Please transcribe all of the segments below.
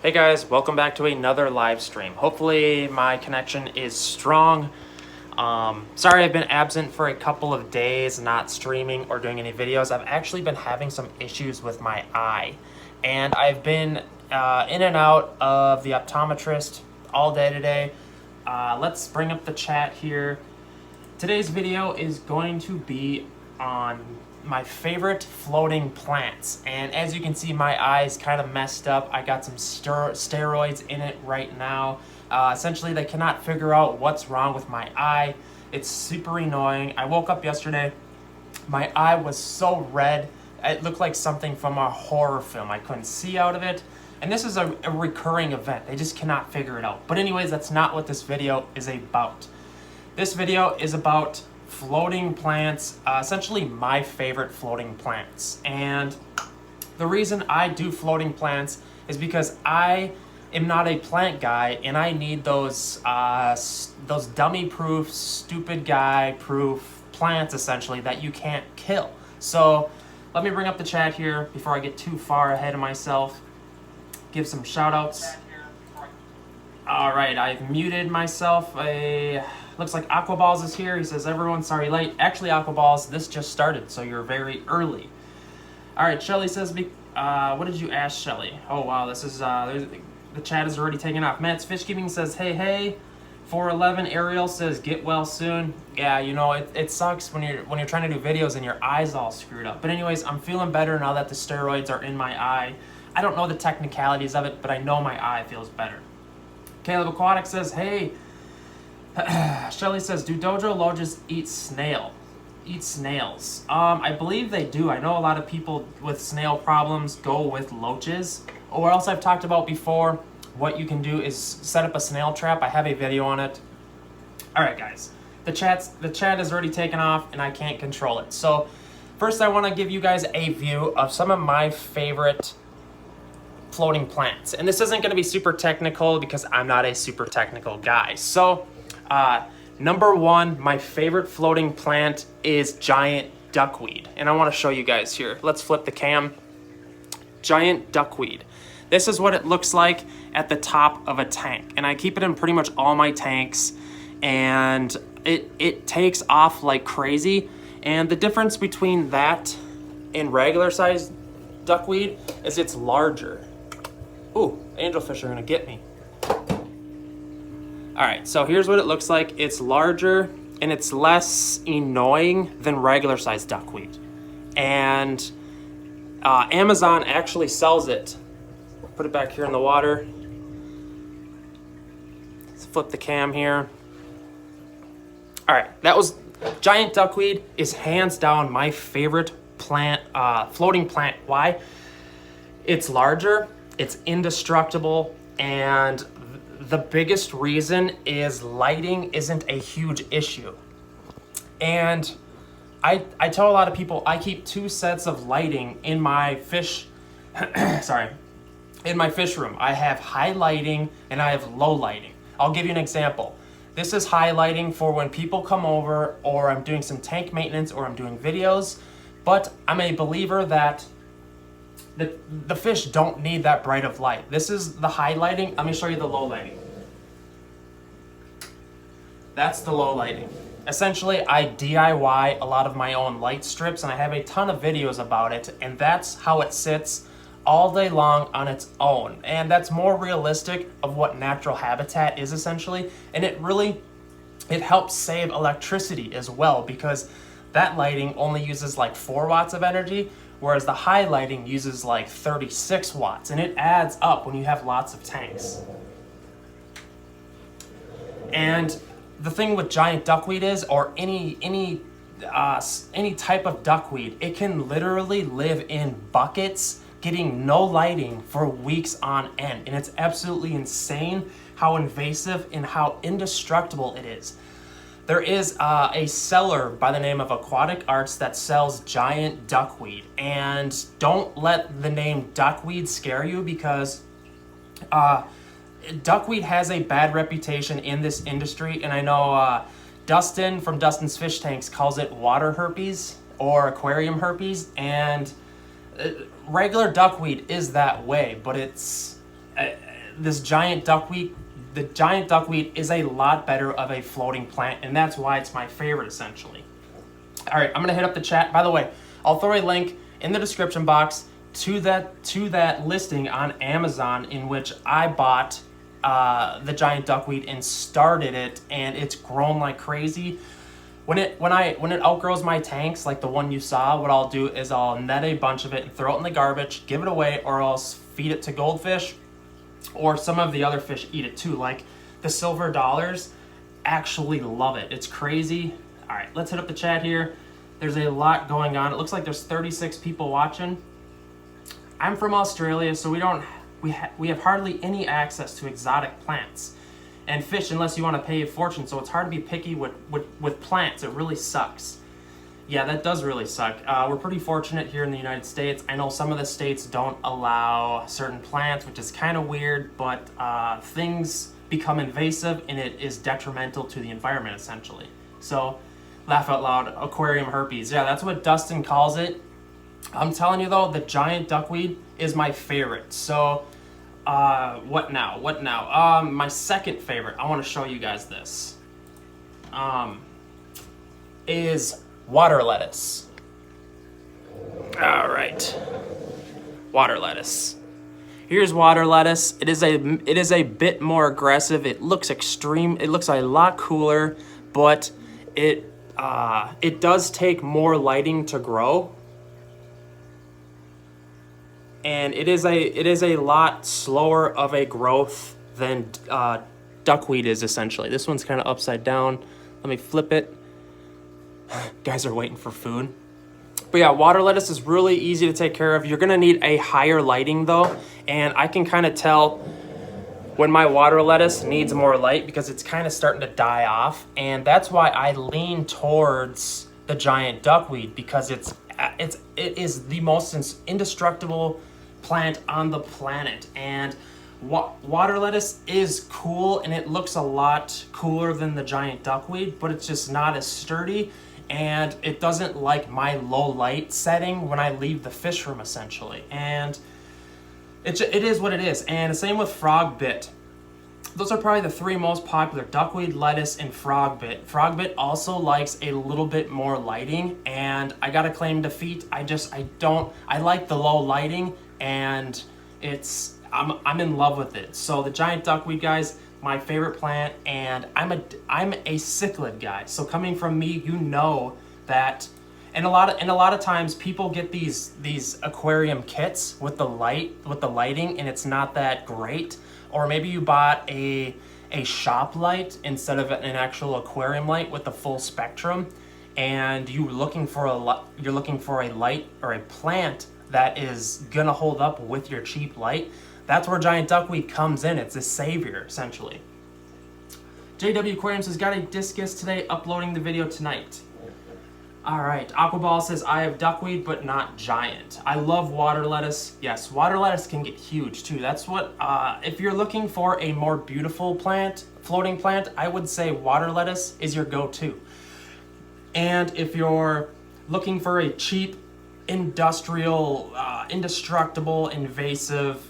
Hey guys, welcome back to another live stream. Hopefully my connection is strong. Sorry I've been absent for a couple of days, not streaming or doing any videos. I've actually been having some issues with my eye, and I've been in and out of the optometrist all day today. Let's bring up the chat here. Today's video is going to be on my favorite floating plants, and as you can see, my eye is kind of messed up. I got some steroids in it right now. Essentially, they cannot figure out what's wrong with my eye. It's super annoying. I woke up yesterday, my eye was so red, it looked like something from a horror film. I couldn't see out of it, and this is a recurring event. They just cannot figure it out. But anyways, that's not what this video is about. This video is about floating plants, essentially my favorite floating plants. And the reason I do floating plants is because I am not a plant guy, and I need those dummy-proof, stupid guy-proof plants, essentially, that you can't kill. So let me bring up the chat here before I get too far ahead of myself. Give some shout-outs. All right, I've muted myself. Looks like Aquaballs is here. He says, everyone, sorry late. Actually, Aquaballs, this just started, so you're very early. All right, Shelly says, what did you ask, Shelly? Oh, wow, this is, the chat is already taking off. Matt's Fish Keeping says, hey. 411 Ariel says, get well soon. Yeah, you know, it sucks when you're trying to do videos and your eye's all screwed up. But anyways, I'm feeling better now that the steroids are in my eye. I don't know the technicalities of it, but I know my eye feels better. Caleb Aquatic says, hey. Shelly says, do dojo loaches eat snails? I believe they do. I know a lot of people with snail problems go with loaches. Or else I've talked about before, what you can do is set up a snail trap. I have a video on it. All right, guys. The chat is already taken off, and I can't control it. So first I want to give you guys a view of some of my favorite floating plants. And this isn't going to be super technical because I'm not a super technical guy. So number one, my favorite floating plant is giant duckweed. And I want to show you guys here. Let's flip the cam. Giant duckweed. This is what it looks like at the top of a tank. And I keep it in pretty much all my tanks. And it takes off like crazy. And the difference between that and regular sized duckweed is it's larger. Ooh, angelfish are gonna get me. All right, so here's what it looks like. It's larger and it's less annoying than regular sized duckweed. And Amazon actually sells it. Put it back here in the water. Let's flip the cam here. All right, that was giant duckweed is hands down my favorite plant, floating plant. Why? It's larger, it's indestructible, and the biggest reason is lighting isn't a huge issue. And I tell a lot of people I keep two sets of lighting in my fish, in my fish room. I have high lighting and I have low lighting. I'll give you an example. This is high lighting for when people come over, or I'm doing some tank maintenance, or I'm doing videos, but I'm a believer that the fish don't need that bright of light. This is the high lighting. Let me show you the low lighting. That's the low lighting. Essentially, I DIY a lot of my own light strips, and I have a ton of videos about it, and that's how it sits all day long on its own. And that's more realistic of what natural habitat is, essentially. And it helps save electricity as well, because that lighting only uses like 4 watts of energy, whereas the high lighting uses like 36 watts, and it adds up when you have lots of tanks. And the thing with giant duckweed is, or any type of duckweed, it can literally live in buckets, getting no lighting for weeks on end. And it's absolutely insane how invasive and how indestructible it is. There is a seller by the name of Aquatic Arts that sells giant duckweed. And don't let the name duckweed scare you, because duckweed has a bad reputation in this industry. And I know Dustin from Dustin's Fish Tanks calls it water herpes or aquarium herpes. And regular duckweed is that way, but this giant duckweed, the giant duckweed is a lot better of a floating plant, and that's why it's my favorite essentially. All right, I'm gonna hit up the chat. By the way, I'll throw a link in the description box to that listing on Amazon in which I bought the giant duckweed and started it, and it's grown like crazy. When it outgrows my tanks, like the one you saw, what I'll do is I'll net a bunch of it and throw it in the garbage, give it away, or else feed it to goldfish, or some of the other fish eat it too. Like the silver dollars actually love it. It's crazy. All right, let's hit up the chat here. There's a lot going on. It looks like there's 36 people watching. I'm from Australia, so we have hardly any access to exotic plants and fish unless you want to pay a fortune, so it's hard to be picky with plants. It really sucks. Yeah, that does really suck. We're pretty fortunate here in the United States. I know some of the states don't allow certain plants, which is kind of weird, but things become invasive and it is detrimental to the environment essentially. So laugh out loud, aquarium herpes. Yeah, that's what Dustin calls it. I'm telling you though, the giant duckweed is my favorite. So what now? My second favorite, I want to show you guys this, is water lettuce. All right, water lettuce. Here's water lettuce. It is a bit more aggressive. It looks extreme. It looks a lot cooler, but it does take more lighting to grow. And it is a lot slower of a growth than duckweed is essentially. This one's kind of upside down. Let me flip it. Guys are waiting for food. But yeah, water lettuce is really easy to take care of. You're gonna need a higher lighting though, and I can kind of tell when my water lettuce needs more light because it's kind of starting to die off, and that's why I lean towards the giant duckweed because it is the most indestructible plant on the planet. And water lettuce is cool and it looks a lot cooler than the giant duckweed, but it's just not as sturdy, and it doesn't like my low light setting when I leave the fish room essentially. And it is what it is. And the same with frogbit. Those are probably the three most popular: duckweed, lettuce, and frogbit. Frogbit also likes a little bit more lighting, and I got a claim to defeat. I like the low lighting, and I'm in love with it. So the giant duckweed, guys, my favorite plant, and I'm a cichlid guy. So coming from me, you know that. And a lot of times people get these aquarium kits with the lighting, and it's not that great. Or maybe you bought a shop light instead of an actual aquarium light with the full spectrum, and you're looking for a light or a plant that is gonna hold up with your cheap light. That's where giant duckweed comes in. It's a savior essentially. JW Aquarium says, got a discus today, uploading the video tonight. All right, Aquaball says, I have duckweed, but not giant. I love water lettuce. Yes, water lettuce can get huge too. That's what, if you're looking for a more beautiful plant, floating plant, I would say water lettuce is your go-to. And if you're looking for a cheap, industrial, indestructible, invasive,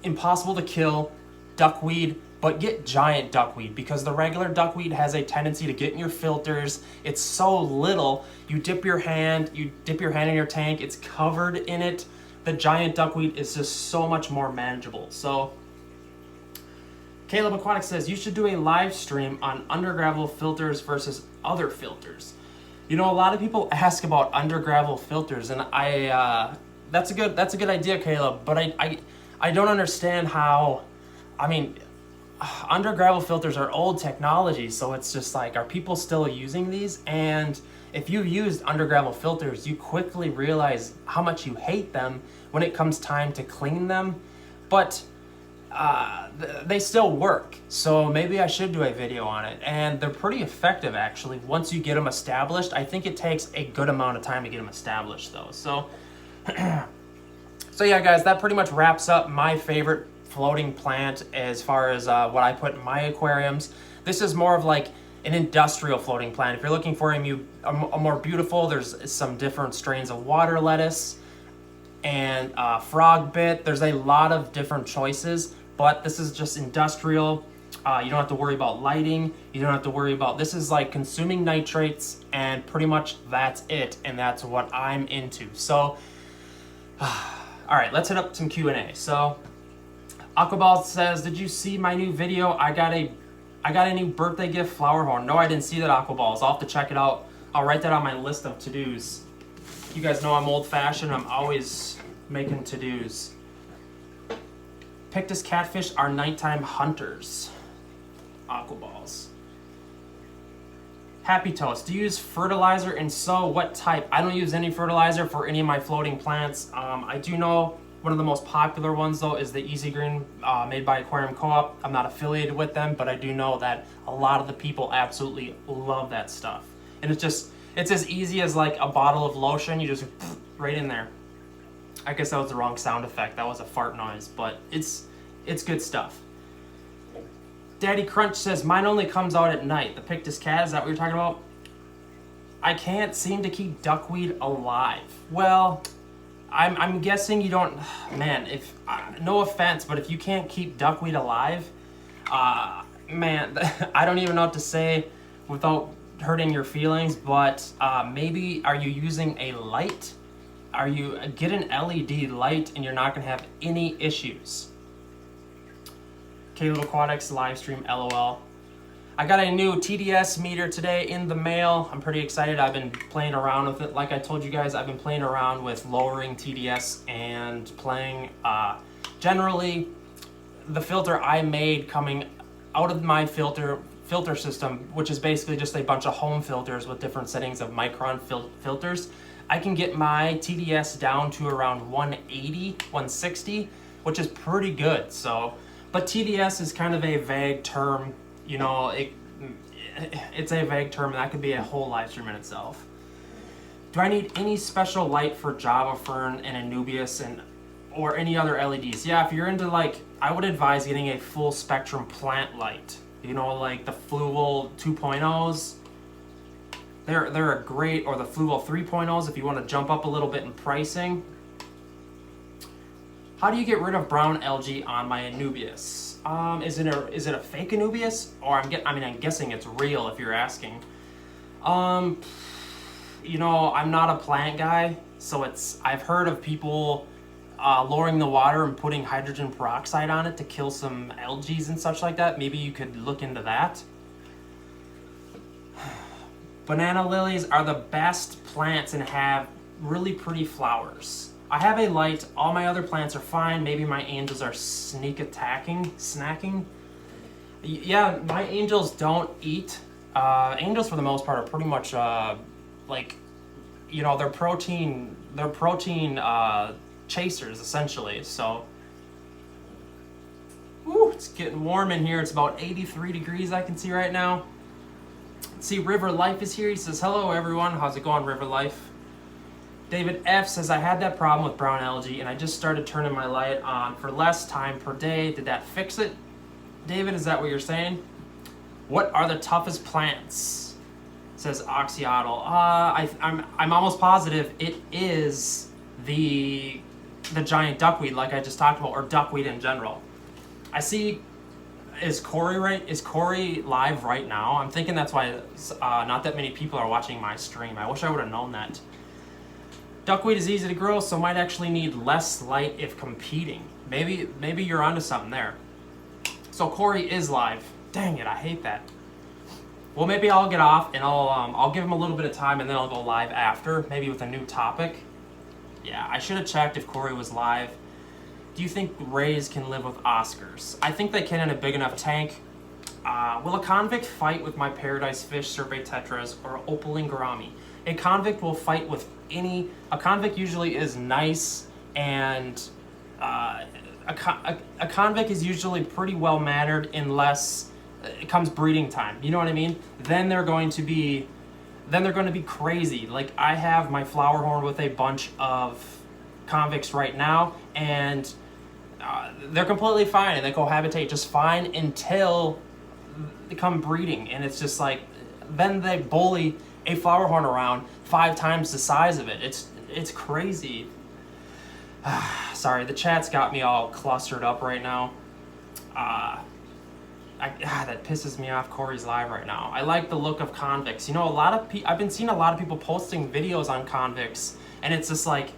impossible to kill duckweed, but get giant duckweed, because the regular duckweed has a tendency to get in your filters. It's so little. You dip your hand in your tank, it's covered in it. The giant duckweed is just so much more manageable. So Caleb Aquatic says, you should do a live stream on undergravel filters versus other filters. You know, a lot of people ask about undergravel filters, and that's a good idea, Caleb, but I don't understand how. I mean, undergravel filters are old technology, so it's just like, are people still using these? And if you used undergravel filters, you quickly realize how much you hate them when it comes time to clean them. But they still work, so maybe I should do a video on it. And they're pretty effective actually once you get them established. I think it takes a good amount of time to get them established though. So so yeah guys, that pretty much wraps up my favorite floating plant as far as what I put in my aquariums. This is more of like an industrial floating plant. If you're looking for a more beautiful, there's some different strains of water lettuce and frogbit. There's a lot of different choices, but this is just industrial. You don't have to worry about lighting. You don't have to worry about, this is like consuming nitrates, and pretty much that's it. And that's what I'm into. So, all right, let's hit up some Q&A. So, Aquaball says, did you see my new video? I got a new birthday gift flower horn. No, I didn't see that, Aquaballs. I'll have to check it out. I'll write that on my list of to-dos. You guys know I'm old-fashioned. I'm always making to-dos. Pictus catfish are nighttime hunters. Aquaballs. Happy Toast. Do you use fertilizer, and so what type? I don't use any fertilizer for any of my floating plants. I do know one of the most popular ones though is the Easy Green made by Aquarium Co-op. I'm not affiliated with them, but I do know that a lot of the people absolutely love that stuff. And it's as easy as like a bottle of lotion. You just right in there. I guess that was the wrong sound effect. That was a fart noise, but it's good stuff. Daddy Crunch says, mine only comes out at night. The Pictus cat, is that what you're talking about? I can't seem to keep duckweed alive. Well, I'm guessing you don't, man, if, no offense, but if you can't keep duckweed alive, man, I don't even know what to say without hurting your feelings, but maybe are you using a light? Get an LED light and you're not gonna have any issues. Little Aquatics live stream, LOL. I got a new TDS meter today in the mail. I'm pretty excited. I've been playing around with it. Like I told you guys, I've been playing around with lowering TDS and playing, generally, the filter I made coming out of my filter system, which is basically just a bunch of home filters with different settings of micron filters. I can get my TDS down to around 180, 160, which is pretty good. So, but TDS is kind of a vague term, you know, it's a vague term, and that could be a whole live stream in itself. Do I need any special light for Java Fern and Anubias or any other LEDs? Yeah, if you're into like, I would advise getting a full spectrum plant light. You know, like the Fluval 2.0s. They're a great, or the Fluval 3.0s if you want to jump up a little bit in pricing. How do you get rid of brown algae on my Anubias? Is it a fake Anubias, or I'm guessing it's real if you're asking. You know, I'm not a plant guy, so I've heard of people lowering the water and putting hydrogen peroxide on it to kill some algae and such like that. Maybe you could look into that. Banana lilies are the best plants and have really pretty flowers. I have a light. All my other plants are fine. Maybe my angels are snacking. Yeah, my angels don't eat. Angels for the most part are pretty much like, you know, they're protein chasers essentially. So, woo, it's getting warm in here. It's about 83 degrees I can see right now. Let's see, River Life is here. He says, hello everyone. How's it going, River Life? David F says, I had that problem with brown algae and I just started turning my light on for less time per day. Did that fix it? David, is that what you're saying? What are the toughest plants? Says Oxyotl. I'm almost positive it is the giant duckweed like I just talked about, or duckweed in general. I see, is Corey live right now? I'm thinking that's why not that many people are watching my stream. I wish I would have known that. Duckweed is easy to grow, so might actually need less light if competing. Maybe you're onto something there. So Corey is live. Dang it, I hate that. Well, maybe I'll get off and I'll give him a little bit of time and then I'll go live after, maybe with a new topic. Yeah, I should have checked if Corey was live. Do you think rays can live with Oscars? I think they can in a big enough tank. Will a convict fight with my paradise fish, Serpae tetras, or opaline gourami? A convict will fight with a convict usually is nice, and a convict is usually pretty well mannered unless it comes breeding time. You know what I mean? Then they're going to be crazy. Like I have my flower horn with a bunch of convicts right now, and they're completely fine and they cohabitate just fine until they come breeding, and it's just like then they bully a flower horn around 5 times the size of it. It's crazy. Sorry, the chat's got me all clustered up right now. That pisses me off Corey's live right now. I like the look of convicts. You know, I've been seeing a lot of people posting videos on convicts, and it's just like,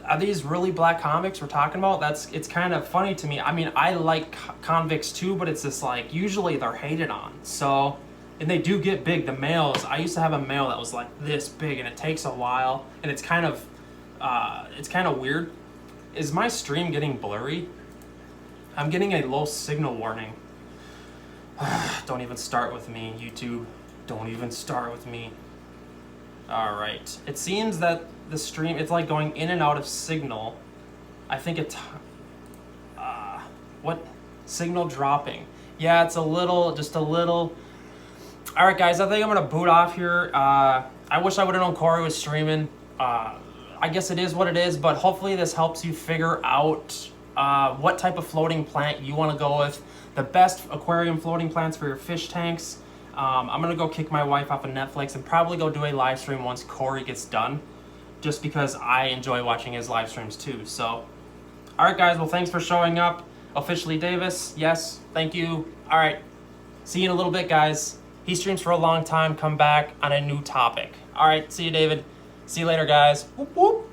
are these really black convicts we're talking about? It's kind of funny to me. I mean, I like convicts too, but it's just like, usually they're hated on. So, and they do get big. The males, I used to have a male that was like this big, and it takes a while, and it's kind of weird. Is my stream getting blurry? I'm getting a low signal warning. Don't even start with me, YouTube. Don't even start with me. All right. It seems that the stream, it's like going in and out of signal. I think it's, what? Signal dropping. Yeah, it's just a little. All right, guys, I think I'm gonna boot off here. I wish I would have known Corey was streaming. I guess it is what it is, but hopefully this helps you figure out what type of floating plant you want to go with. The best aquarium floating plants for your fish tanks. I'm gonna go kick my wife off of Netflix and probably go do a live stream once Corey gets done, just because I enjoy watching his live streams too. So, all right, guys. Well, thanks for showing up. Officially Davis. Yes, thank you. All right. See you in a little bit, guys. He streams for a long time. Come back on a new topic. All right. See you, David. See you later, guys. Whoop, whoop.